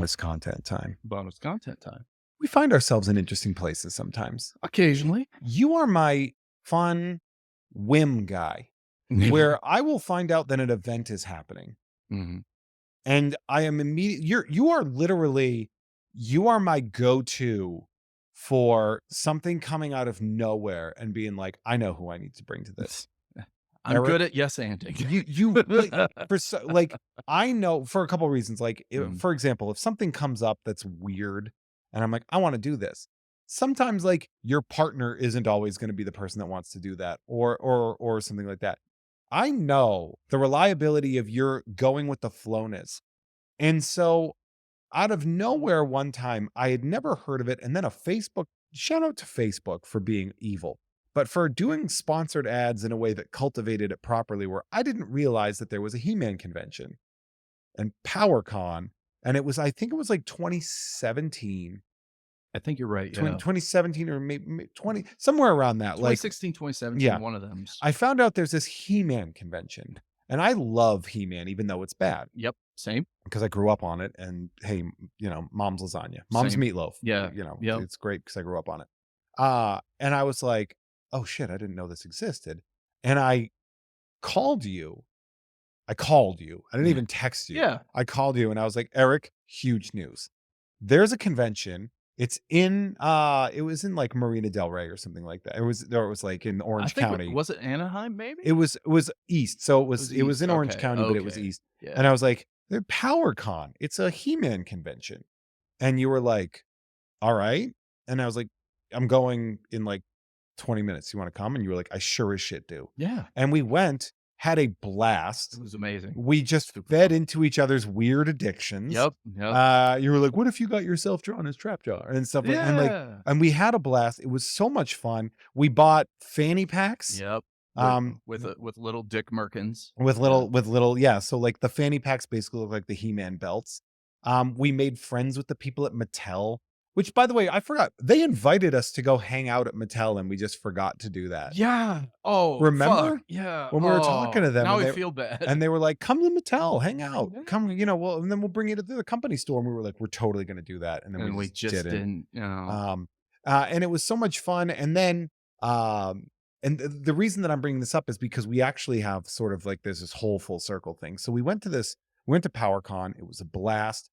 bonus content time. Bonus content time. We find ourselves in interesting places sometimes. Occasionally. You are my fun whim guy, where I will find out that an event is happening. Mhm. And I am you are literally, you are my go-to for something coming out of nowhere and being like, I know who I need to bring to this. I'm Eric, good at yes anding. I know for a couple of reasons. Like, Mm. for example, if something comes up that's weird and I'm like, I want to do this. Sometimes like your partner isn't always going to be the person that wants to do that or something like that. I know the reliability of your going with the flowness. And so out of nowhere one time, I had never heard of it. And then a Facebook, shout out to Facebook for being evil, but for doing sponsored ads in a way that cultivated it properly, where I didn't realize that there was a He-Man convention and PowerCon. And it was, I think it was like 2017, I think you're right, yeah. 2017 or maybe 20, somewhere around that. Like, 2016, 2017, yeah, one of them. I found out there's this He-Man convention and I love He-Man, even though it's bad. Yep, same. Because I grew up on it, and hey, mom's lasagna, mom's Same. meatloaf. Yeah, yep. It's great because I grew up on it. And I was like, oh shit, I didn't know this existed. And I called you. I called you. I didn't even text you. Yeah. I called you and I was like, Eric, huge news. There's a convention. It's in it was in like Marina Del Rey or something like that. It was like in Orange County. Was it Anaheim maybe? It was east. So it was east, in Orange County, but it was east. Yeah. And I was like, the PowerCon, it's a He-Man convention. And you were like, all right. And I was like, I'm going in like 20 minutes. You want to come? And you were like, I sure as shit do. Yeah. And we went, had a blast. It was amazing. We just fed into each other's weird addictions. Yep. You were like, what if you got yourself drawn as Trapjaw and stuff like that? And we had a blast. It was so much fun. We bought fanny packs. Yep. With little Dick Merkins. With little, yeah. So like the fanny packs basically look like the He-Man belts. We made friends with the people at Mattel, which by the way, I forgot. They invited us to go hang out at Mattel and we just forgot to do that. Yeah. Oh, remember? Fuck. Yeah. When we were talking to them. Now I feel bad. And they were like, come to Mattel, hang out. Come, and then we'll bring you to the company store. And we were like, we're totally going to do that. And then we just didn't. And it was so much fun. And then, and the reason that I'm bringing this up is because we actually have sort of like, there's this whole full circle thing. So we went to PowerCon. It was a blast.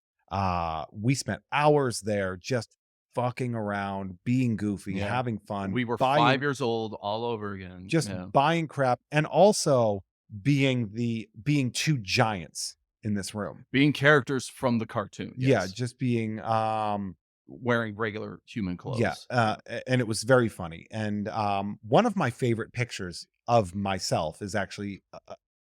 We spent hours there just fucking around, being goofy, having fun. We were 5 years old all over again. Just buying crap. And also being two giants in this room. Being characters from the cartoon. Yes. Yeah. Just being, wearing regular human clothes. Yeah. And it was very funny. And one of my favorite pictures of myself is actually,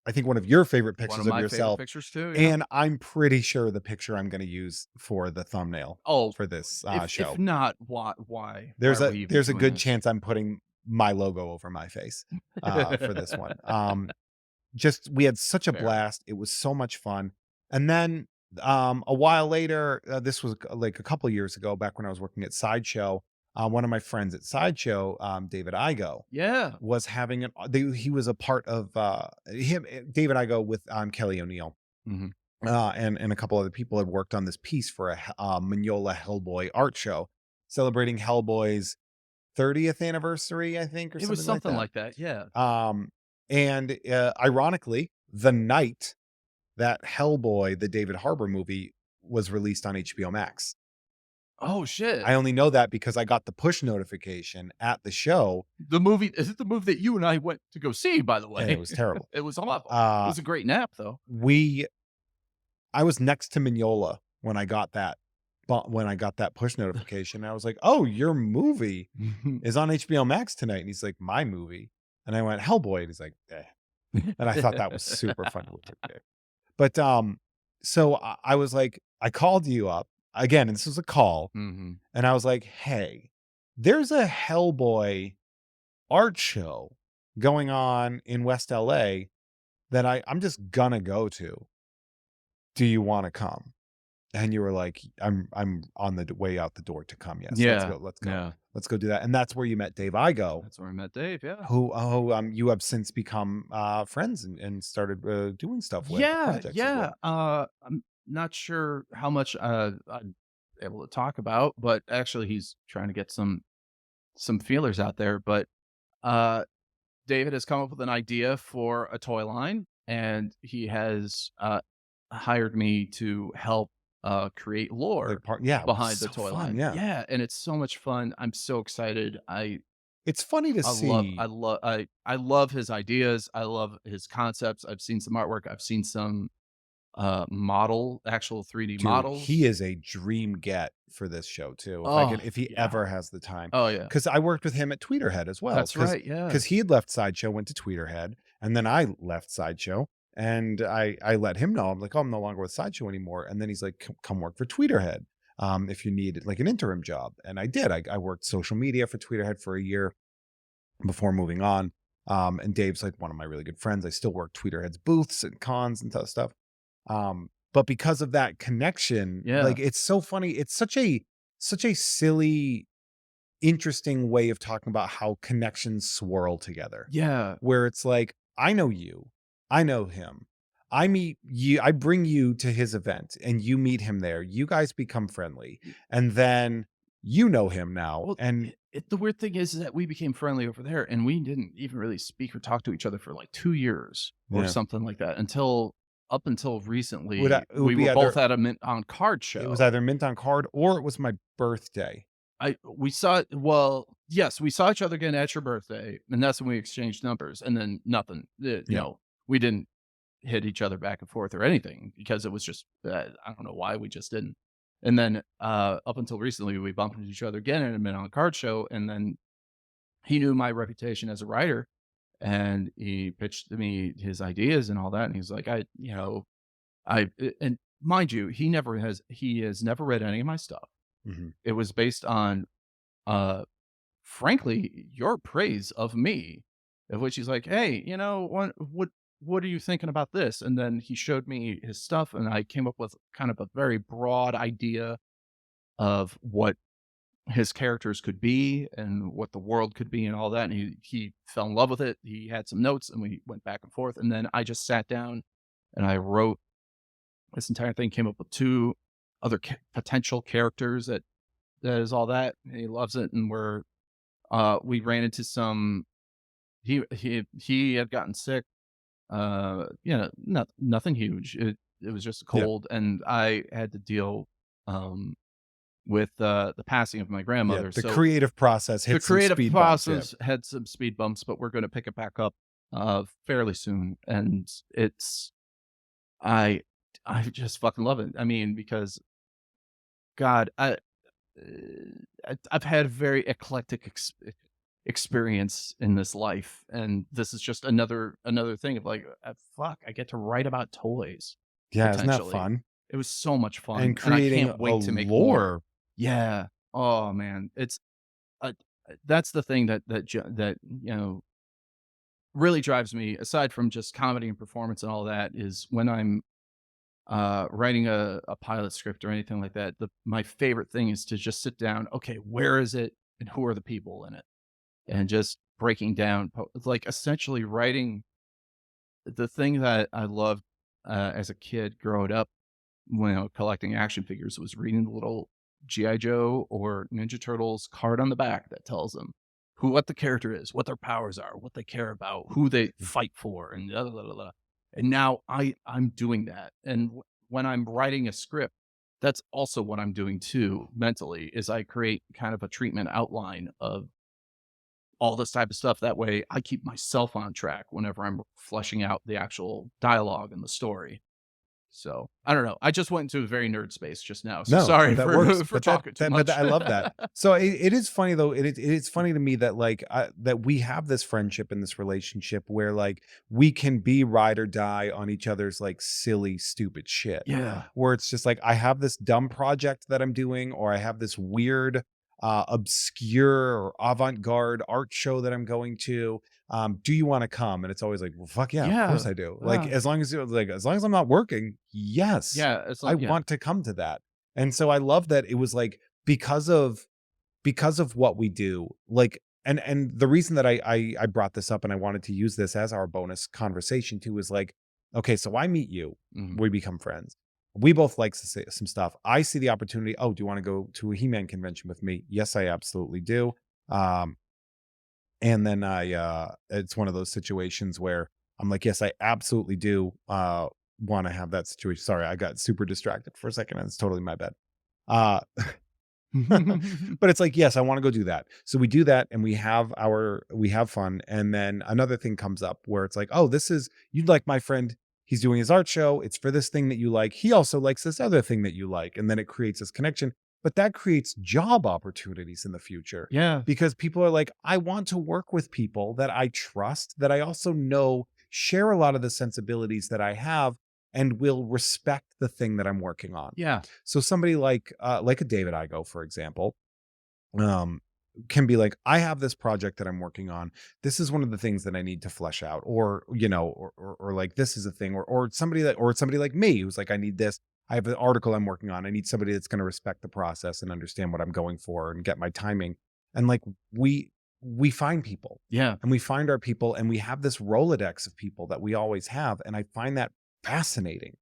I think one of your favorite pictures of yourself. Pictures too. Yeah. And I'm pretty sure the picture I'm going to use for the thumbnail for this show. If not, why? There's a good chance I'm putting my logo over my face for this one. We had such a blast. It was so much fun. And then a while later, this was like a couple of years ago, back when I was working at Sideshow, one of my friends at Sideshow, David Igo, was having he was a part of David Igo with Kelly O'Neill. Mm-hmm. And a couple other people had worked on this piece for a Mignola Hellboy art show celebrating Hellboy's 30th anniversary, I think, or it was something like that. Yeah. And ironically, the night that Hellboy, the David Harbour movie, was released on HBO Max. Oh shit! I only know that because I got the push notification at the show. The movie is it the movie that you and I went to go see? By the way, and it was terrible. It was awful. It was a great nap though. I was next to Mignola when I got that. But when I got that push notification, I was like, "Oh, your movie is on HBO Max tonight." And he's like, "My movie," and I went, "Hellboy," and he's like, "Eh." And I thought that was super fun. But so I was like, I called you up again, and this was a call, and I was like, hey, there's a Hellboy art show going on in West LA that I'm just gonna go to. Do you want to come? And you were like, I'm on the way out the door to come. Yes. Yeah. Let's go. Yeah. Let's go do that. And that's where you met Dave Igo. That's where I met Dave. Yeah. Who you have since become friends and started doing stuff with. Yeah. not sure how much I'm able to talk about, but actually he's trying to get some feelers out there. But uh, David has come up with an idea for a toy line, and he has hired me to help create lore Like yeah, it was behind the so toy fun. line. Yeah. Yeah, and it's so much fun. I'm so excited. It's funny to see. I love his ideas. I love his concepts. I've seen some artwork. I've seen some actual 3D Dude, he models. is a dream get for this show too, Oh, if he yeah. ever has the time. Oh, yeah. Because I worked with him at Tweeterhead as well, That's because right, yeah. because he had left Sideshow, went to Tweeterhead, and then I left Sideshow, and I let him know. I'm like, "Oh, I'm no longer with Sideshow anymore." And then he's like, come work for Tweeterhead, if you need like an interim job." And I did. I worked social media for Tweeterhead for a year before moving on. And Dave's like one of my really good friends. I still work Tweeterhead's booths and cons and stuff. But because of that connection, like Yeah. it's so funny. It's such a silly, interesting way of talking about how connections swirl together. Yeah. Where it's like, I know you, I know him. I meet you, I bring you to his event and you meet him there. You guys become friendly. And then you know him now. Well, And the weird thing is that we became friendly over there, and we didn't even really speak or talk to each other for, like, 2 years or yeah, something like that until up until recently, it would we be were either both at a Mint on Card it was show. either mint on card or it was my birthday. Yes, we saw each other again at your birthday, and that's when we exchanged numbers, and then nothing. Yeah. We didn't hit each other back and forth or anything because it was just, I don't know why we just didn't. And then, up until recently, we bumped into each other again at a Mint on Card show, and then he knew my reputation as a writer, and he pitched to me his ideas and all that, and he's like, and mind you, he has never read any of my stuff. Mhm. It was based on, uh, frankly, your praise of me, of which he's like, "Hey, what are you thinking about this?" And then he showed me his stuff, and I came up with kind of a very broad idea of what his characters could be and what the world could be and all that, and he fell in love with it. He had some notes, and we went back and forth, and then I just sat down and I wrote this entire thing, came up with 2 other potential characters that is all that. He loves it, and we ran into some he had gotten sick, nothing huge. It was just a Yeah. cold, and I had to deal, um, with, the passing of my Yeah. grandmother, The so creative process the hit some creative speed bumps. Yeah. process had some speed bumps, but we're gonna pick it back up, fairly soon, and I I just fucking love it. I mean, because God, I've had a very eclectic experience in this life, and this is just another thing of like, fuck, I get to write about toys Yeah. Isn't that potentially. fun? It was so much And fun, and I creating can't a wait to make more. lore. Yeah. Oh man, uh, that's the thing that really drives me. Aside from just comedy and performance and all that, is when I'm writing a pilot script or anything like that, my favorite thing is to just sit down. Okay, where is it, and who are the people in it, and just breaking down, like essentially writing the thing that I loved as a kid growing up, collecting action figures, was reading the little GI Joe or Ninja Turtles card on the back that tells them what the character is, what their powers are, what they care about, who they fight for, and blah, blah, blah, blah. And now I'm doing that, and when I'm writing a script, that's also what I'm doing too mentally. Is I create kind of a treatment outline of all this type of stuff. That way, I keep myself on track whenever I'm fleshing out the actual dialogue and the story. So, I don't know. I just went into a very nerd space just now, so No, sorry but that works. for But that, talking too that but much. that, I love that. So it is funny though. It's funny to me that like that we have this friendship and this relationship where like we can be ride or die on each other's like silly, stupid shit. Yeah. Where it's just like I have this dumb project that I'm doing, or I have this weird, obscure or avant-garde art show that I'm going to. Do you want to come? And it's always like, well, fuck yeah, of course Yeah. I do. Like Yeah. as long as as long as I'm not working, yes. Yeah, it's I like yeah. want to come to that. And so I love that it was like because of what we do, like and the reason that I brought this up and I wanted to use this as our bonus conversation too is like, okay, so I meet you, Mhm. we become friends. we both like some stuff. I see the opportunity. Oh, do you want to go to a He-Man convention with me? Yes, I absolutely do. Um, and then it's one of those situations where I'm like, yes, I absolutely do want to have that situation. Sorry, I got super distracted for a second. And it's totally my bad. Uh, but it's like, yes, I want to go do that. So we do that and we have fun. And then another thing comes up where it's like, oh, this is, you'd like my friend. He's doing his art show. It's for this thing that you like. He also likes this other thing that you like. And then it creates this connection. But that creates job opportunities in the future Yeah. because people are like, I want to work with people that I trust, that I also know share a lot of the sensibilities that I have and will respect the thing that I'm working on. Yeah. So somebody like a David Igo, for example, um, can be like, I have this project that I'm working on. This is one of the things that I need to flesh out, or or like this is a thing, or somebody like me who's like, I need this. I have an article I'm working on. I need somebody that's going to respect the process and understand what I'm going for and get my timing. And like we find people Yeah. and we find our people and we have this Rolodex of people that we always have. And I find that fascinating.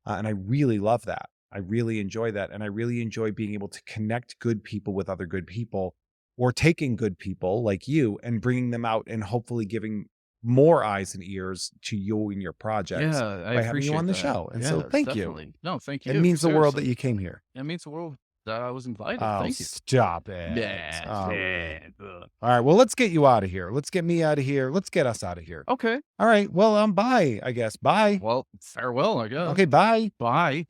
And I really love that. I really enjoy that. And I really enjoy being able to connect good people with other good people or taking good people like you and bringing them out and hopefully giving more eyes and ears to you and your projects Yeah. I by having you on appreciate the that. show. And so Yeah, thank you. definitely. No, thank It you. means the world that Seriously. you came here. It means the world that I was invited. Oh, Thank you. stop it. Yeah. Oh. Yeah. Ugh. All right. Well, let's get you out of here. Let's get me out of here. Let's get us out of here. Okay. All right. Well, bye, I guess. Bye. Well, farewell, I guess. Okay. Bye. Bye.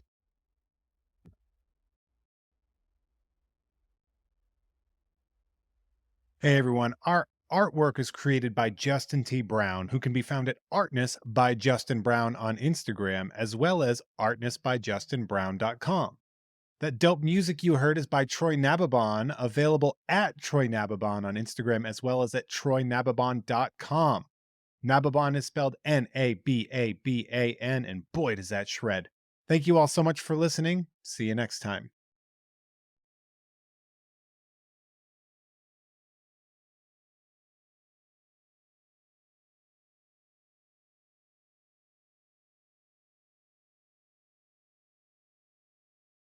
Hey everyone, our artwork is created by Justin T. Brown, who can be found at Artness by Justin Brown on Instagram, as well as artnessbyjustinbrown.com. That dope music you heard is by Troy Nababon, available at Troy Nababon on Instagram, as well as at troynababon.com. Nababon is spelled Nababan, and boy, does that shred. Thank you all so much for listening. See you next time.